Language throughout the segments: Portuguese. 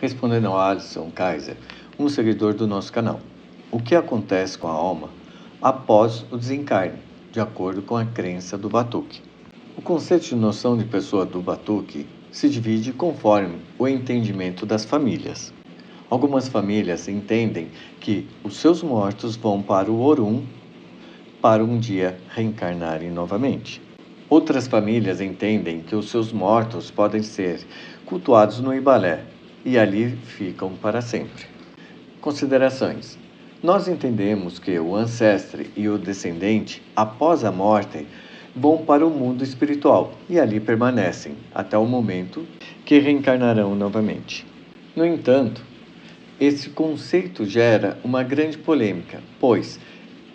Respondendo ao Alisson Kaiser, um seguidor do nosso canal. O que acontece com a alma após o desencarne, de acordo com a crença do Batuque? O conceito de noção de pessoa do Batuque se divide conforme o entendimento das famílias. Algumas famílias entendem que os seus mortos vão para o Orum para um dia reencarnarem novamente. Outras famílias entendem que os seus mortos podem ser cultuados no Ibalé e ali ficam para sempre. Considerações. Nós entendemos que o ancestre e o descendente, após a morte, vão para o mundo espiritual e ali permanecem até o momento que reencarnarão novamente. No entanto, esse conceito gera uma grande polêmica, pois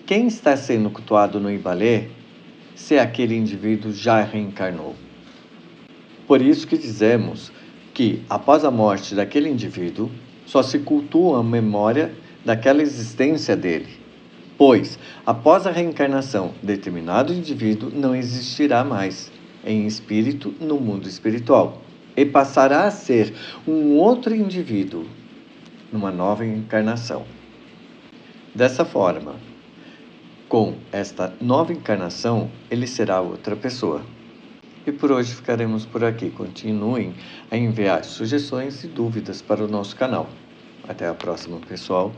quem está sendo cultuado no Ibalé se aquele indivíduo já reencarnou? Por isso que dizemos que, após a morte daquele indivíduo, só se cultua a memória daquela existência dele, pois, após a reencarnação, determinado indivíduo não existirá mais em espírito no mundo espiritual e passará a ser um outro indivíduo numa nova encarnação. Dessa forma, com esta nova encarnação, ele será outra pessoa. E por hoje ficaremos por aqui. Continuem a enviar sugestões e dúvidas para o nosso canal. Até a próxima, pessoal.